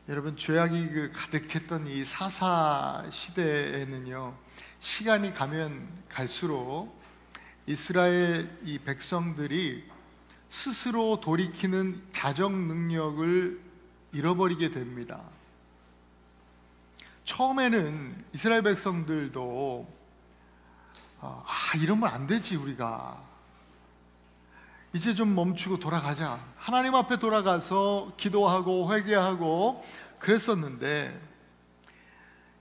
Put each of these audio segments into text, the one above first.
여러분, 죄악이 가득했던 이 사사 시대에는요, 시간이 가면 갈수록 이스라엘 이 백성들이 스스로 돌이키는 자정 능력을 잃어버리게 됩니다. 처음에는 이스라엘 백성들도 이러면 안 되지, 우리가 이제 좀 멈추고 돌아가자, 하나님 앞에 돌아가서 기도하고 회개하고 그랬었는데,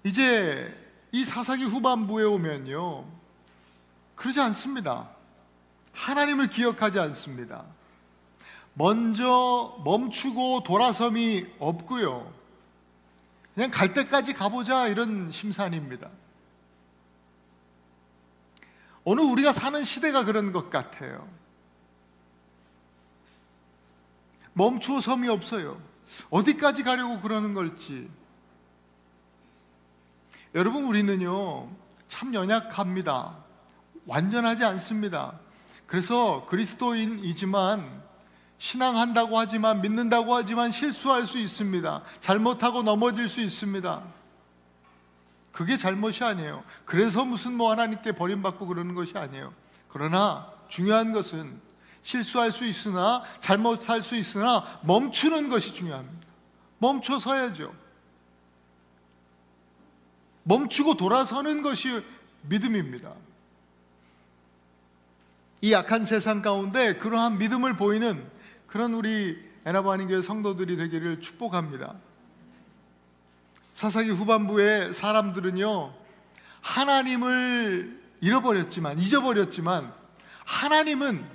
이제 이 사사기 후반부에 오면요, 그러지 않습니다. 하나님을 기억하지 않습니다. 먼저 멈추고 돌아섬이 없고요, 그냥 갈 때까지 가보자, 이런 심산입니다. 오늘 우리가 사는 시대가 그런 것 같아요. 멈추어 섬이 없어요. 어디까지 가려고 그러는 걸지. 여러분, 우리는요 참 연약합니다. 완전하지 않습니다. 그래서 그리스도인이지만, 신앙한다고 하지만, 믿는다고 하지만 실수할 수 있습니다. 잘못하고 넘어질 수 있습니다. 그게 잘못이 아니에요. 그래서 무슨 하나님께 버림받고 그러는 것이 아니에요. 그러나 중요한 것은 실수할 수 있으나, 잘못할 수 있으나 멈추는 것이 중요합니다. 멈춰 서야죠. 멈추고 돌아서는 것이 믿음입니다. 이 약한 세상 가운데 그러한 믿음을 보이는 그런 우리 에나바한인교회 성도들이 되기를 축복합니다. 사사기 후반부에 사람들은요, 하나님을 잊어버렸지만 하나님은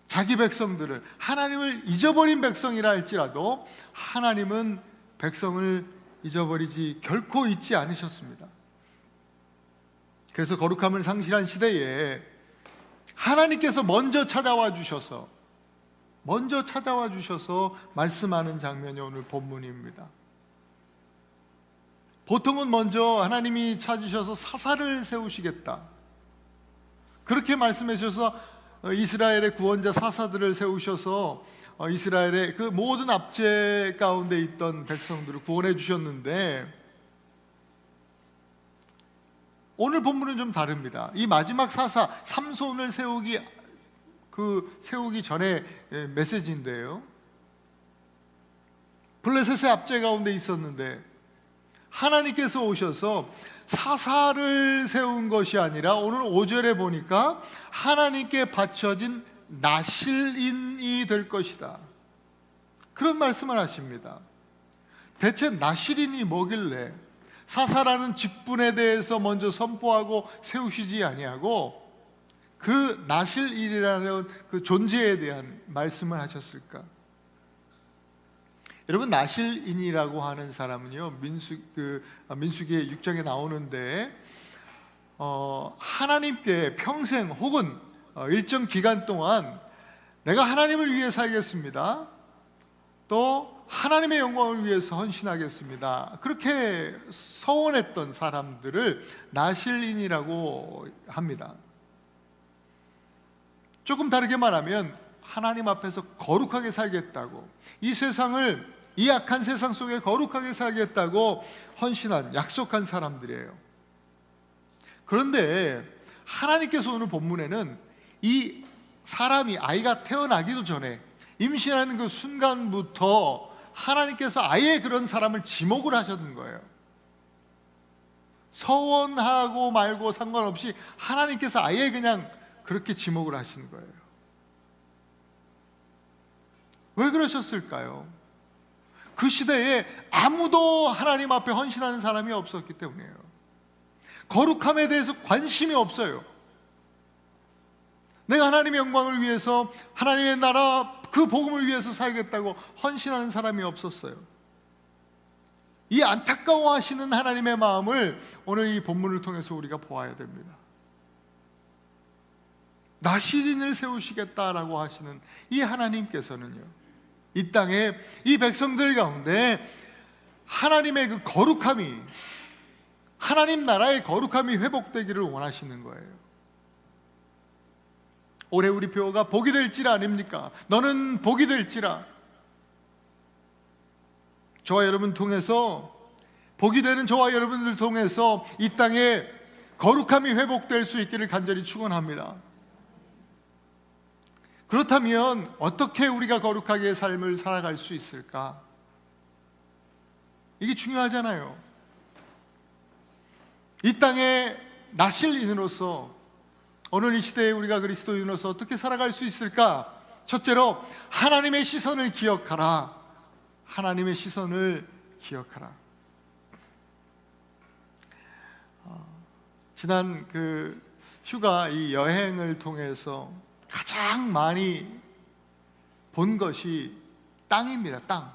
자기 백성들을, 하나님을 잊어버린 백성이라 할지라도 하나님은 백성을 잊어버리지 결코 잊지 않으셨습니다. 그래서 거룩함을 상실한 시대에 하나님께서 먼저 찾아와 주셔서 말씀하는 장면이 오늘 본문입니다. 보통은 먼저 하나님이 찾으셔서 사사를 세우시겠다, 그렇게 말씀해 주셔서 이스라엘의 구원자 사사들을 세우셔서 이스라엘의 그 모든 압제 가운데 있던 백성들을 구원해 주셨는데, 오늘 본문은 좀 다릅니다. 이 마지막 사사 삼손을 세우기 전에 메시지인데요, 블레셋의 압제 가운데 있었는데 하나님께서 오셔서 사사를 세운 것이 아니라, 오늘 5절에 보니까 하나님께 바쳐진 나실인이 될 것이다, 그런 말씀을 하십니다. 대체 나실인이 뭐길래 사사라는 직분에 대해서 먼저 선포하고 세우시지 아니하고 그 나실인이라는 그 존재에 대한 말씀을 하셨을까? 여러분, 나실인이라고 하는 사람은요, 민수기 6장에 나오는데, 하나님께 평생 혹은 일정 기간 동안 내가 하나님을 위해 살겠습니다, 또 하나님의 영광을 위해서 헌신하겠습니다, 그렇게 서원했던 사람들을 나실인이라고 합니다. 조금 다르게 말하면 하나님 앞에서 거룩하게 살겠다고, 이 악한 세상 속에 거룩하게 살겠다고 헌신한, 약속한 사람들이에요. 그런데 하나님께서 오늘 본문에는 이 사람이, 아이가 태어나기도 전에, 임신하는 그 순간부터 하나님께서 아예 그런 사람을 지목을 하셨는 거예요. 서원하고 말고 상관없이 하나님께서 아예 그냥 그렇게 지목을 하시는 거예요. 왜 그러셨을까요? 그 시대에 아무도 하나님 앞에 헌신하는 사람이 없었기 때문이에요. 거룩함에 대해서 관심이 없어요. 내가 하나님의 영광을 위해서, 하나님의 나라 그 복음을 위해서 살겠다고 헌신하는 사람이 없었어요. 이 안타까워하시는 하나님의 마음을 오늘 이 본문을 통해서 우리가 보아야 됩니다. 나실인을 세우시겠다라고 하시는 이 하나님께서는요, 이 땅에 이 백성들 가운데 하나님의 그 거룩함이, 하나님 나라의 거룩함이 회복되기를 원하시는 거예요. 올해 우리 표가 복이 될지라 아닙니까? 너는 복이 될지라. 저와 여러분 통해서, 복이 되는 저와 여러분들 통해서 이 땅에 거룩함이 회복될 수 있기를 간절히 축원합니다. 그렇다면 어떻게 우리가 거룩하게 삶을 살아갈 수 있을까? 이게 중요하잖아요. 이 땅에 나실인으로서, 오늘 이 시대에 우리가 그리스도인으로서 어떻게 살아갈 수 있을까? 첫째로 하나님의 시선을 기억하라. 하나님의 시선을 기억하라. 지난 그 휴가 이 여행을 통해서 가장 많이 본 것이 땅입니다. 땅.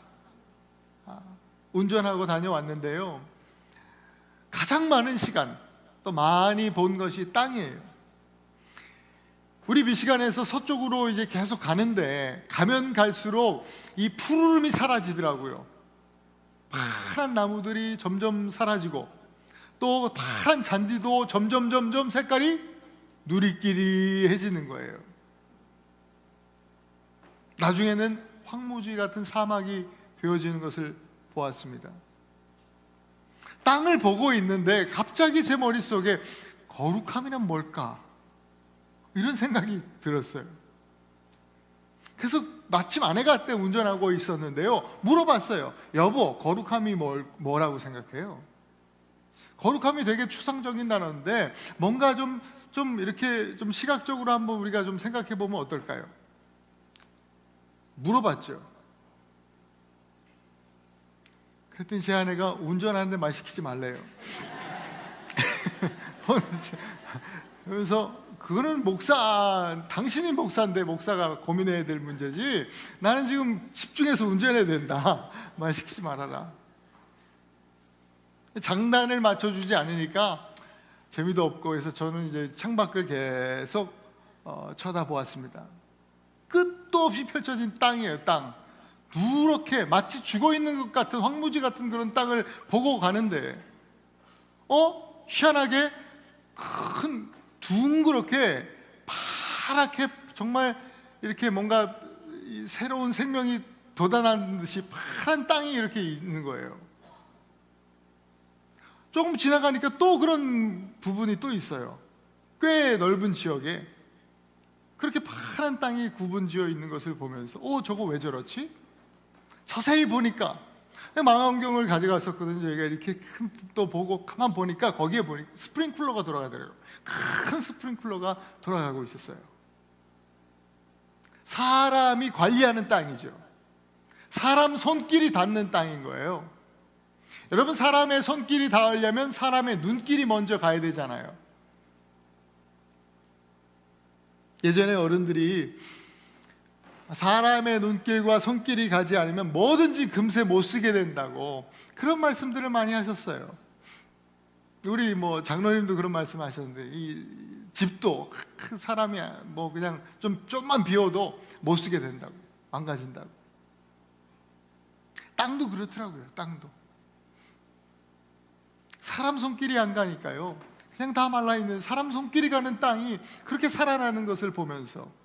운전하고 다녀왔는데요, 가장 많은 시간 또 많이 본 것이 땅이에요. 우리 미시간에서 서쪽으로 이제 계속 가는데, 가면 갈수록 이 푸르름이 사라지더라고요. 파란 나무들이 점점 사라지고, 또 파란 잔디도 점점 색깔이 누리끼리해지는 거예요. 나중에는 황무지 같은 사막이 되어지는 것을 보았습니다. 땅을 보고 있는데 갑자기 제 머릿속에 거룩함이란 뭘까? 이런 생각이 들었어요. 그래서 마침 아내가 그때 운전하고 있었는데요, 물어봤어요. 여보, 거룩함이 뭐라고 생각해요? 거룩함이 되게 추상적인 단어인데 뭔가 좀 이렇게 좀 시각적으로 한번 우리가 좀 생각해 보면 어떨까요? 물어봤죠. 그랬더니 제 아내가 운전하는데 말 시키지 말래요. 그래서 그거는 당신이 목사인데 목사가 고민해야 될 문제지, 나는 지금 집중해서 운전해야 된다. 말 시키지 말아라. 장단을 맞춰주지 않으니까 재미도 없고 해서 저는 이제 창밖을 계속 쳐다보았습니다. 끝도 없이 펼쳐진 땅이에요. 땅. 누렇게 마치 죽어있는 것 같은 황무지 같은 그런 땅을 보고 가는데, 희한하게 큰 둥그렇게 파랗게 정말 이렇게 뭔가 새로운 생명이 돋아난 듯이 파란 땅이 이렇게 있는 거예요. 조금 지나가니까 또 그런 부분이 또 있어요. 꽤 넓은 지역에 그렇게 파란 땅이 구분지어 있는 것을 보면서 저거 왜 저렇지? 자세히 보니까, 망원경을 가져갔었거든요. 저희가 이렇게 또 보고 가만 보니까 거기에 보니까 스프링클러가 돌아가더라고요. 큰 스프링클러가 돌아가고 있었어요. 사람이 관리하는 땅이죠. 사람 손길이 닿는 땅인 거예요. 여러분, 사람의 손길이 닿으려면 사람의 눈길이 먼저 가야 되잖아요. 예전에 어른들이 사람의 눈길과 손길이 가지 않으면 뭐든지 금세 못 쓰게 된다고 그런 말씀들을 많이 하셨어요. 우리 장로님도 그런 말씀 하셨는데, 이 집도 사람이 그냥 좀만 비워도 못 쓰게 된다고, 망가진다고. 땅도 그렇더라고요. 땅도 사람 손길이 안 가니까요, 그냥 다 말라있는 사람 손길이 가는 땅이 그렇게 살아나는 것을 보면서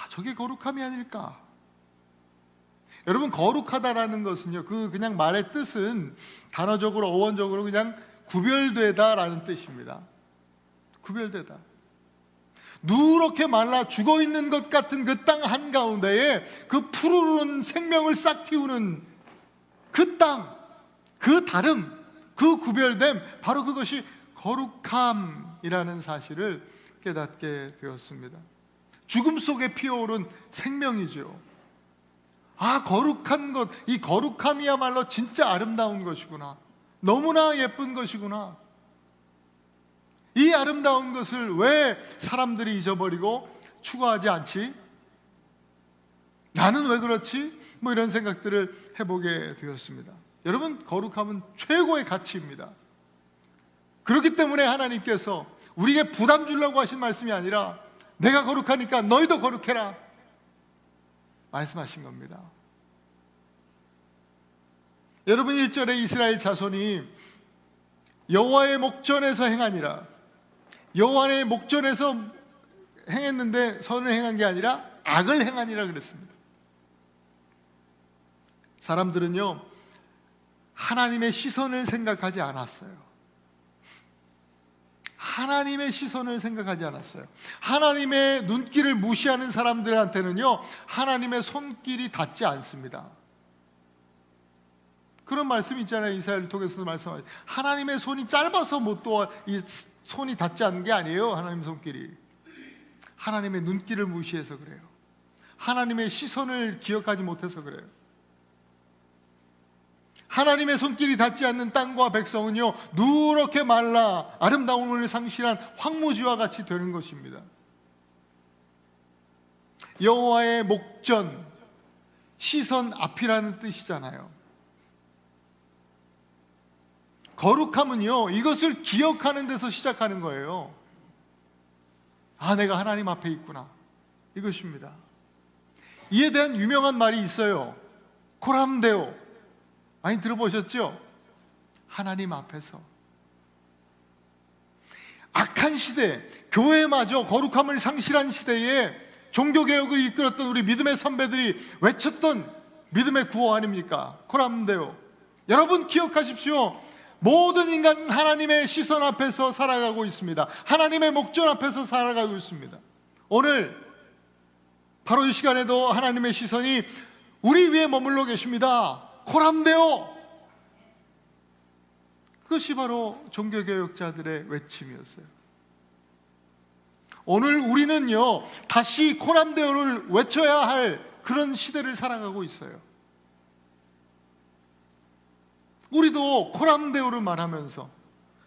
저게 거룩함이 아닐까? 여러분, 거룩하다라는 것은요, 그냥 말의 뜻은 단어적으로 어원적으로 그냥 구별되다라는 뜻입니다. 구별되다. 누렇게 말라 죽어있는 것 같은 그 땅 한가운데에 그 푸르른 생명을 싹 틔우는 그 땅, 그 다름, 그 구별됨, 바로 그것이 거룩함이라는 사실을 깨닫게 되었습니다. 죽음 속에 피어오른 생명이죠. 거룩한 것, 이 거룩함이야말로 진짜 아름다운 것이구나, 너무나 예쁜 것이구나. 이 아름다운 것을 왜 사람들이 잊어버리고 추구하지 않지? 나는 왜 그렇지? 이런 생각들을 해보게 되었습니다. 여러분, 거룩함은 최고의 가치입니다. 그렇기 때문에 하나님께서 우리에게 부담 주려고 하신 말씀이 아니라, 내가 거룩하니까 너희도 거룩해라 말씀하신 겁니다. 여러분, 1절에 이스라엘 자손이 여호와의 목전에서 행하니라, 여호와의 목전에서 행했는데 선을 행한 게 아니라 악을 행하니라 그랬습니다. 사람들은요, 하나님의 시선을 생각하지 않았어요. 하나님의 시선을 생각하지 않았어요. 하나님의 눈길을 무시하는 사람들한테는요, 하나님의 손길이 닿지 않습니다. 그런 말씀이 있잖아요. 이사야를 통해서도 말씀하죠. 하나님의 손이 짧아서 못 도와, 이 손이 닿지 않는 게 아니에요. 하나님의 손길이. 하나님의 눈길을 무시해서 그래요. 하나님의 시선을 기억하지 못해서 그래요. 하나님의 손길이 닿지 않는 땅과 백성은요, 누렇게 말라 아름다움을 상실한 황무지와 같이 되는 것입니다. 여호와의 목전, 시선 앞이라는 뜻이잖아요. 거룩함은요, 이것을 기억하는 데서 시작하는 거예요. 아, 내가 하나님 앞에 있구나, 이것입니다. 이에 대한 유명한 말이 있어요. 코람데오, 많이 들어보셨죠? 하나님 앞에서. 악한 시대, 교회마저 거룩함을 상실한 시대에 종교개혁을 이끌었던 우리 믿음의 선배들이 외쳤던 믿음의 구호 아닙니까? 코람데오. 여러분 기억하십시오. 모든 인간은 하나님의 시선 앞에서 살아가고 있습니다. 하나님의 목전 앞에서 살아가고 있습니다. 오늘 바로 이 시간에도 하나님의 시선이 우리 위에 머물러 계십니다. 코람데오. 그것이 바로 종교개혁자들의 외침이었어요. 오늘 우리는요, 다시 코람데오를 외쳐야 할 그런 시대를 살아가고 있어요. 우리도 코람데오를 말하면서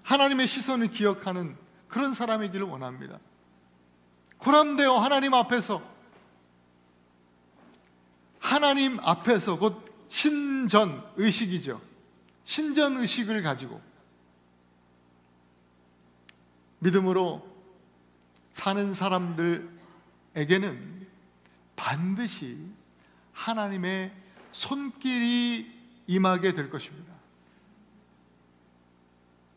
하나님의 시선을 기억하는 그런 사람이기를 원합니다. 코람데오, 하나님 앞에서, 하나님 앞에서, 곧 신전의식이죠. 신전의식을 가지고 믿음으로 사는 사람들에게는 반드시 하나님의 손길이 임하게 될 것입니다.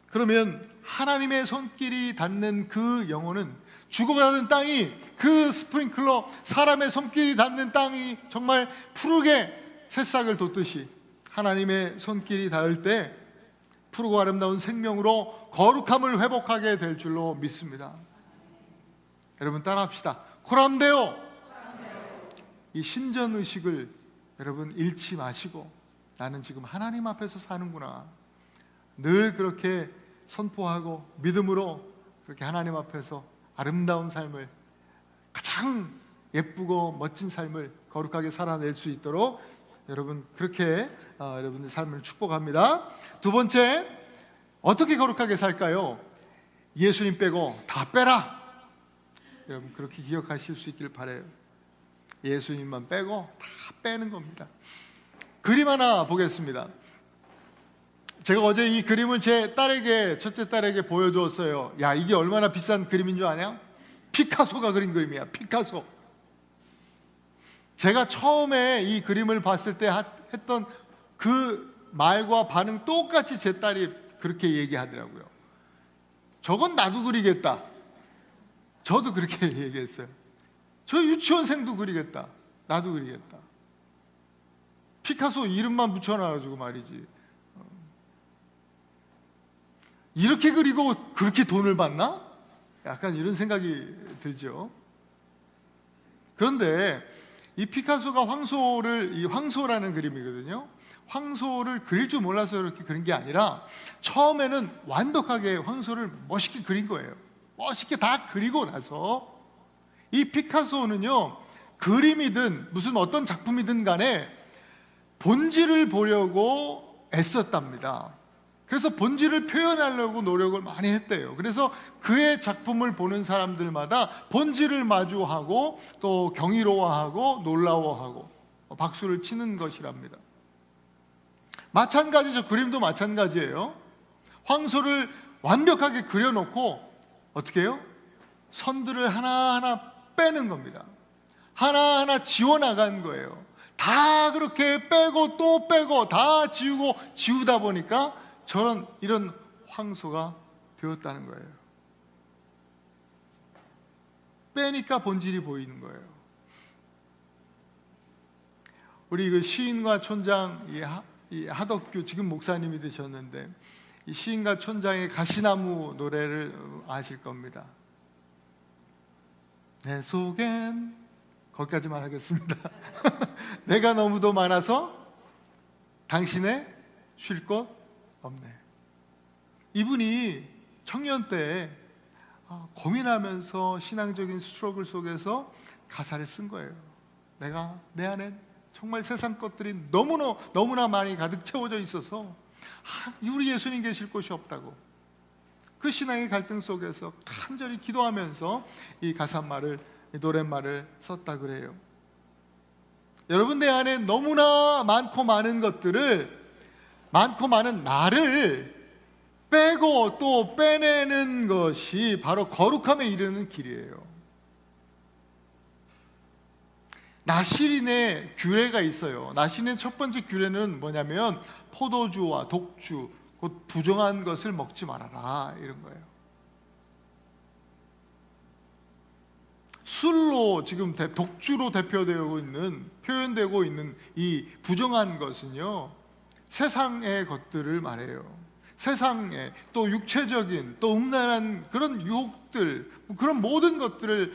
그러면 하나님의 손길이 닿는 그 영혼은, 죽어가는 땅이, 그 스프링클러, 사람의 손길이 닿는 땅이 정말 푸르게 새싹을 돋듯이 하나님의 손길이 닿을 때 푸르고 아름다운 생명으로 거룩함을 회복하게 될 줄로 믿습니다. 여러분 따라합시다. 코람데오. 이 신전의식을 여러분 잃지 마시고, 나는 지금 하나님 앞에서 사는구나, 늘 그렇게 선포하고 믿음으로 그렇게 하나님 앞에서 아름다운 삶을, 가장 예쁘고 멋진 삶을 거룩하게 살아낼 수 있도록 여러분 그렇게 여러분의 삶을 축복합니다. 두 번째, 어떻게 거룩하게 살까요? 예수님 빼고 다 빼라. 여러분 그렇게 기억하실 수 있길 바라요. 예수님만 빼고 다 빼는 겁니다. 그림 하나 보겠습니다. 제가 어제 이 그림을 제 딸에게, 첫째 딸에게 보여주었어요. 야, 이게 얼마나 비싼 그림인 줄 아냐? 피카소가 그린 그림이야. 피카소. 제가 처음에 이 그림을 봤을 때 했던 그 말과 반응 똑같이 제 딸이 그렇게 얘기하더라고요. 저건 나도 그리겠다. 저도 그렇게 얘기했어요. 저 유치원생도 그리겠다. 나도 그리겠다. 피카소 이름만 붙여놔가지고 말이지. 이렇게 그리고 그렇게 돈을 받나? 약간 이런 생각이 들죠. 그런데 이 피카소가 이 황소라는 그림이거든요. 황소를 그릴 줄 몰라서 이렇게 그린 게 아니라, 처음에는 완벽하게 황소를 멋있게 그린 거예요. 멋있게 다 그리고 나서 이 피카소는요, 그림이든 무슨 어떤 작품이든 간에 본질을 보려고 애썼답니다. 그래서 본질을 표현하려고 노력을 많이 했대요. 그래서 그의 작품을 보는 사람들마다 본질을 마주하고 또 경이로워하고 놀라워하고 박수를 치는 것이랍니다. 마찬가지죠. 그림도 마찬가지예요. 황소를 완벽하게 그려놓고 어떻게 해요? 선들을 하나하나 빼는 겁니다. 하나하나 지워나간 거예요. 다 그렇게 빼고 또 빼고 다 지우고 지우다 보니까 이런 황소가 되었다는 거예요. 빼니까 본질이 보이는 거예요. 우리 그 시인과 촌장 이 하덕규 지금 목사님이 되셨는데, 이 시인과 촌장의 가시나무 노래를 아실 겁니다. 내 속엔, 거기까지만 하겠습니다. 내가 너무도 많아서 당신의 쉴 곳 없네. 이분이 청년 때 고민하면서 신앙적인 스트러글 속에서 가사를 쓴 거예요. 내가 내 안에 정말 세상 것들이 너무나 많이 가득 채워져 있어서 우리 예수님 계실 곳이 없다고, 그 신앙의 갈등 속에서 간절히 기도하면서 이 가사말을, 이 노랫말을 썼다 그래요. 여러분, 내 안에 너무나 많고 많은 것들을, 많고 많은 나를 빼고 또 빼내는 것이 바로 거룩함에 이르는 길이에요. 나시린의 규례가 있어요. 나시린의 첫 번째 규례는 뭐냐면 포도주와 독주, 곧 부정한 것을 먹지 말아라, 이런 거예요. 술로 지금 독주로 대표되고 있는, 표현되고 있는 이 부정한 것은요, 세상의 것들을 말해요. 세상에 또 육체적인, 또 음란한 그런 유혹들, 그런 모든 것들을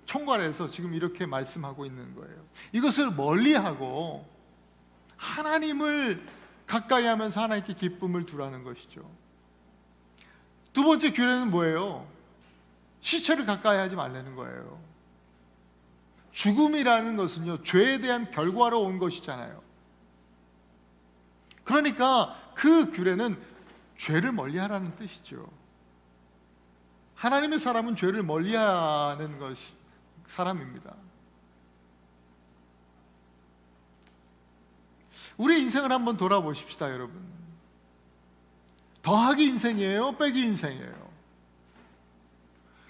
총괄해서 지금 이렇게 말씀하고 있는 거예요. 이것을 멀리하고 하나님을 가까이 하면서 하나님께 기쁨을 두라는 것이죠. 두 번째 규례는 뭐예요? 시체를 가까이 하지 말라는 거예요. 죽음이라는 것은요, 죄에 대한 결과로 온 것이잖아요. 그러니까 그 규례는 죄를 멀리하라는 뜻이죠. 하나님의 사람은 죄를 멀리하는 것이 사람입니다. 우리의 인생을 한번 돌아보십시다, 여러분. 더하기 인생이에요? 빼기 인생이에요?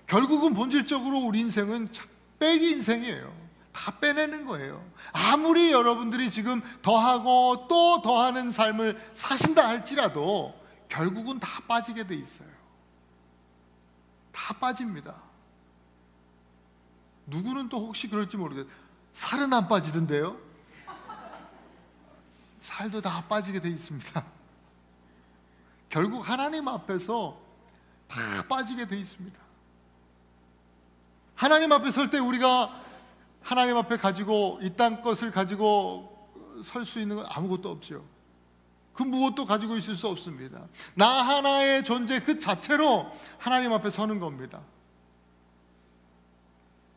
결국은 본질적으로 우리 인생은 빼기 인생이에요. 다 빼내는 거예요. 아무리 여러분들이 지금 더하고 또 더하는 삶을 사신다 할지라도 결국은 다 빠지게 돼 있어요. 다 빠집니다. 누구는 또 혹시 그럴지 모르겠어요. 살은 안 빠지던데요? 살도 다 빠지게 돼 있습니다. 결국 하나님 앞에서 다 빠지게 돼 있습니다. 하나님 앞에 설 때 우리가 하나님 앞에 가지고 이 땅 것을 가지고 설 수 있는 건 아무것도 없죠. 그 무엇도 가지고 있을 수 없습니다. 나 하나의 존재 그 자체로 하나님 앞에 서는 겁니다.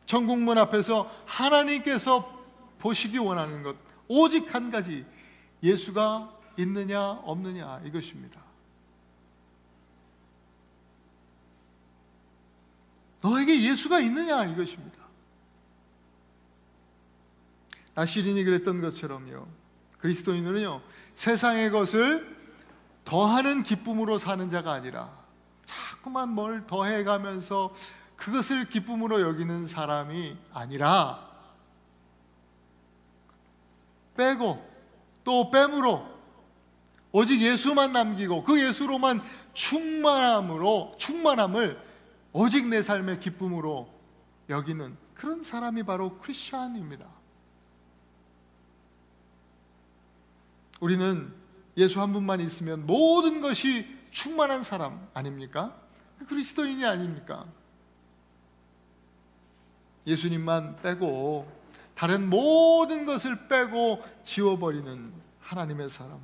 천국문 앞에서 하나님께서 보시기 원하는 것 오직 한 가지, 예수가 있느냐 없느냐, 이것입니다. 너에게 예수가 있느냐, 이것입니다. 나시린이 그랬던 것처럼요, 그리스도인은요, 세상의 것을 더하는 기쁨으로 사는 자가 아니라 자꾸만 뭘 더해가면서 그것을 기쁨으로 여기는 사람이 아니라 빼고 또 뺨으로 오직 예수만 남기고 그 예수로만 충만함을 오직 내 삶의 기쁨으로 여기는 그런 사람이 바로 크리스찬입니다. 우리는 예수 한 분만 있으면 모든 것이 충만한 사람 아닙니까? 그리스도인이 아닙니까? 예수님만 빼고 다른 모든 것을 빼고 지워버리는 하나님의 사람,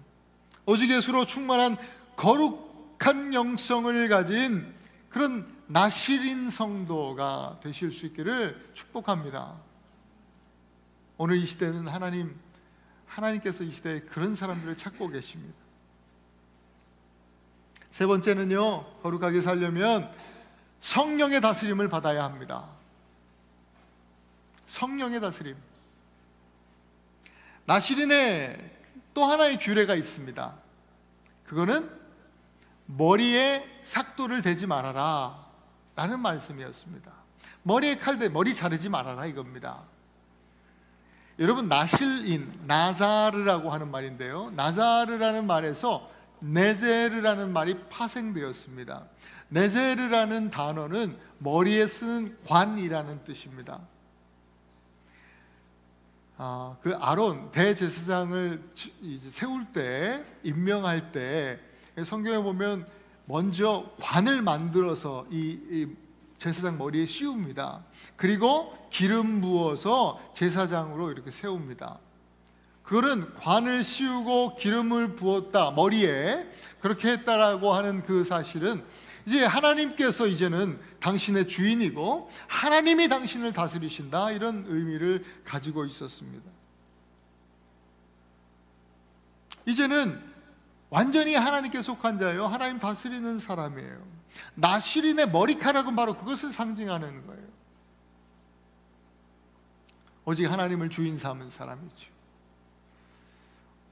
오직 예수로 충만한 거룩한 영성을 가진 그런 나시린 성도가 되실 수 있기를 축복합니다. 오늘 이 시대는 하나님께서 이 시대에 그런 사람들을 찾고 계십니다. 세 번째는요, 거룩하게 살려면 성령의 다스림을 받아야 합니다. 성령의 다스림. 나시린의 또 하나의 규례가 있습니다. 그거는 머리에 삭도를 대지 말아라 라는 말씀이었습니다. 머리에 칼대, 머리 자르지 말아라, 이겁니다. 여러분, 나자르라고 하는 말인데요, 나자르라는 말에서 네제르라는 말이 파생되었습니다. 네제르라는 단어는 머리에 쓰는 관이라는 뜻입니다. 그 아론 대제사장을 이제 세울 때, 임명할 때 성경에 보면 먼저 관을 만들어서 이 제사장 머리에 씌웁니다. 그리고 기름 부어서 제사장으로 이렇게 세웁니다. 그거는 관을 씌우고 기름을 부었다, 머리에 그렇게 했다라고 하는 그 사실은 이제 하나님께서 이제는 당신의 주인이고 하나님이 당신을 다스리신다, 이런 의미를 가지고 있었습니다. 이제는 완전히 하나님께 속한 자예요. 하나님 다스리는 사람이에요. 나실인의 머리카락은 바로 그것을 상징하는 거예요. 오직 하나님을 주인 삼은 사람이죠.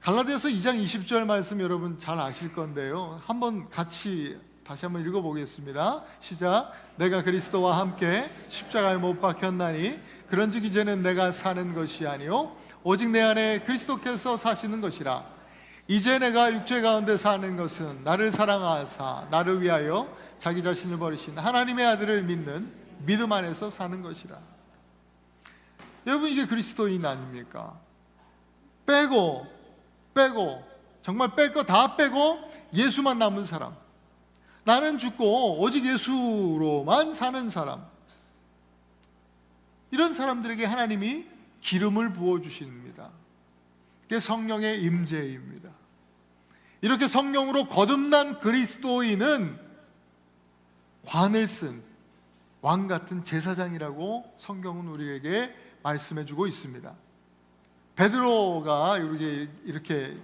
갈라디아서 2장 20절 말씀 여러분 잘 아실 건데요, 한번 같이 다시 한번 읽어보겠습니다. 시작. 내가 그리스도와 함께 십자가에 못 박혔나니 그런즉 이제는 내가 사는 것이 아니요 오직 내 안에 그리스도께서 사시는 것이라. 이제 내가 육체 가운데 사는 것은 나를 사랑하사 나를 위하여 자기 자신을 버리신 하나님의 아들을 믿는 믿음 안에서 사는 것이라. 여러분, 이게 그리스도인 아닙니까? 빼고 정말 뺄 거 다 빼고 예수만 남은 사람, 나는 죽고 오직 예수로만 사는 사람, 이런 사람들에게 하나님이 기름을 부어주십니다. 그게 성령의 임재입니다. 이렇게 성령으로 거듭난 그리스도인은 관을 쓴 왕 같은 제사장이라고 성경은 우리에게 말씀해주고 있습니다. 베드로가 이렇게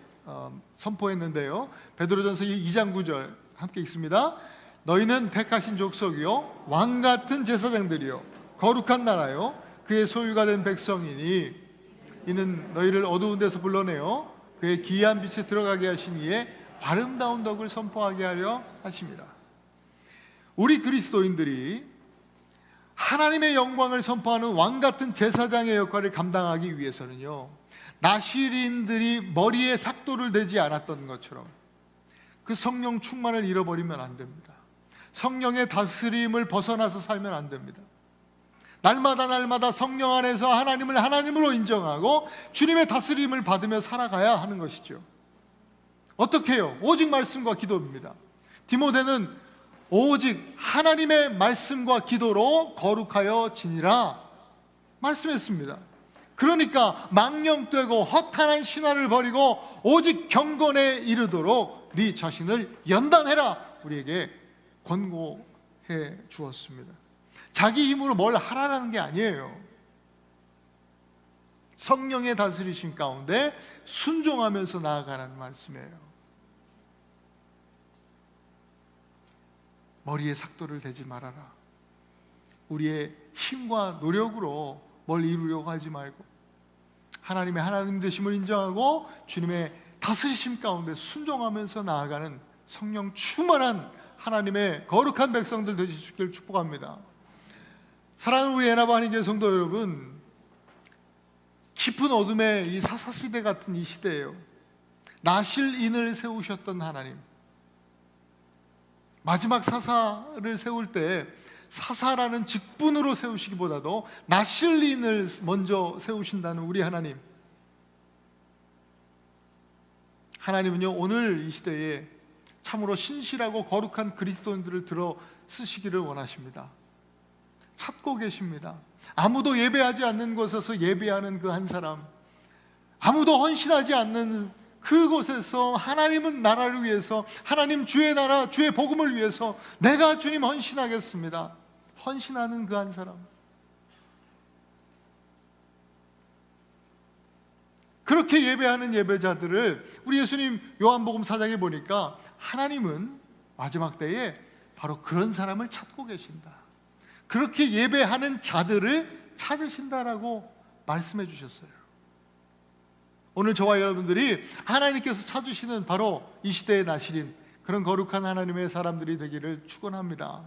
선포했는데요, 베드로전서 2장 9절 함께 읽습니다. 너희는 택하신 족속이요 왕 같은 제사장들이요 거룩한 나라요 그의 소유가 된 백성이니 이는 너희를 어두운 데서 불러내어 그의 기이한 빛에 들어가게 하신 이의 아름다운 덕을 선포하게 하려 하심이라. 우리 그리스도인들이 하나님의 영광을 선포하는 왕 같은 제사장의 역할을 감당하기 위해서는요, 나실인들이 머리에 삭도를 대지 않았던 것처럼 그 성령 충만을 잃어버리면 안 됩니다. 성령의 다스림을 벗어나서 살면 안 됩니다. 날마다 성령 안에서 하나님을 하나님으로 인정하고 주님의 다스림을 받으며 살아가야 하는 것이죠. 어떻게 해요? 오직 말씀과 기도입니다. 디모데는 오직 하나님의 말씀과 기도로 거룩하여 지니라 말씀했습니다. 그러니까 망령되고 허탄한 신화를 버리고 오직 경건에 이르도록 네 자신을 연단해라, 우리에게 권고해 주었습니다. 자기 힘으로 뭘 하라는 게 아니에요. 성령의 다스리심 가운데 순종하면서 나아가라는 말씀이에요. 머리에 삭도를 대지 말아라. 우리의 힘과 노력으로 뭘 이루려고 하지 말고 하나님의 하나님 되심을 인정하고 주님의 다스리심 가운데 순종하면서 나아가는 성령 충만한 하나님의 거룩한 백성들 되시길 축복합니다. 사랑하는 우리 에나바한인교회 성도 여러분, 깊은 어둠의 이 사사시대 같은 이 시대예요. 나실인을 세우셨던 하나님, 마지막 사사를 세울 때 사사라는 직분으로 세우시기보다도 나실인을 먼저 세우신다는 우리 하나님, 하나님은요 오늘 이 시대에 참으로 신실하고 거룩한 그리스도인들을 들어 쓰시기를 원하십니다. 찾고 계십니다. 아무도 예배하지 않는 곳에서 예배하는 그 한 사람, 아무도 헌신하지 않는 그곳에서 하나님은 나라를 위해서, 하나님 주의 나라 주의 복음을 위해서 내가 주님 헌신하겠습니다, 헌신하는 그 한 사람, 그렇게 예배하는 예배자들을 우리 예수님 요한복음 4장에 보니까 하나님은 마지막 때에 바로 그런 사람을 찾고 계신다, 그렇게 예배하는 자들을 찾으신다라고 말씀해 주셨어요. 오늘 저와 여러분들이 하나님께서 찾으시는 바로 이 시대의 나실인 그런 거룩한 하나님의 사람들이 되기를 축원합니다.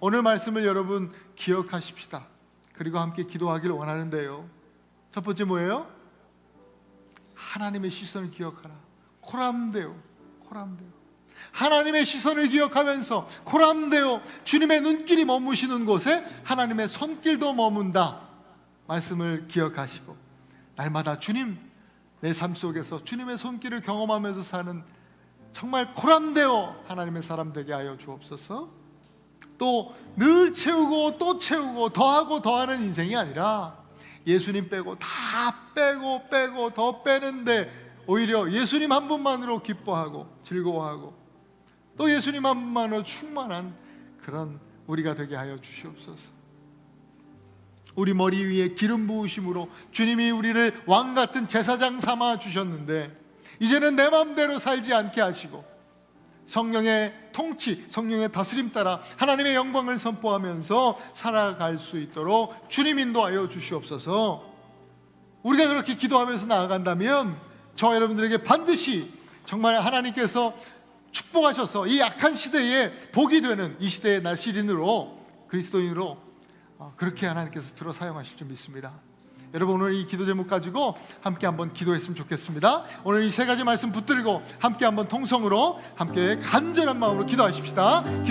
오늘 말씀을 여러분 기억하십시다. 그리고 함께 기도하기를 원하는데요, 첫 번째 뭐예요? 하나님의 시선을 기억하라. 코람데오. 하나님의 시선을 기억하면서 코람데오, 주님의 눈길이 머무시는 곳에 하나님의 손길도 머문다 말씀을 기억하시고, 날마다 주님, 내 삶 속에서 주님의 손길을 경험하면서 사는 정말 보람되어 하나님의 사람 되게 하여 주옵소서. 또 늘 채우고 또 채우고 더하고 더하는 인생이 아니라 예수님 빼고 다 빼고 더 빼는데 오히려 예수님 한 분만으로 기뻐하고 즐거워하고 또 예수님 한 분만으로 충만한 그런 우리가 되게 하여 주시옵소서. 우리 머리 위에 기름 부으심으로 주님이 우리를 왕 같은 제사장 삼아 주셨는데 이제는 내 마음대로 살지 않게 하시고 성령의 통치, 성령의 다스림 따라 하나님의 영광을 선포하면서 살아갈 수 있도록 주님 인도하여 주시옵소서. 우리가 그렇게 기도하면서 나아간다면 저와 여러분들에게 반드시 정말 하나님께서 축복하셔서 이 악한 시대에 복이 되는 이 시대의 나시린으로, 그리스도인으로 그렇게 하나님께서 들어 사용하실 줄 믿습니다. 여러분, 오늘 이 기도 제목 가지고 함께 한번 기도했으면 좋겠습니다. 오늘 이 세 가지 말씀 붙들고 함께 한번 통성으로 함께 간절한 마음으로 기도하십시다.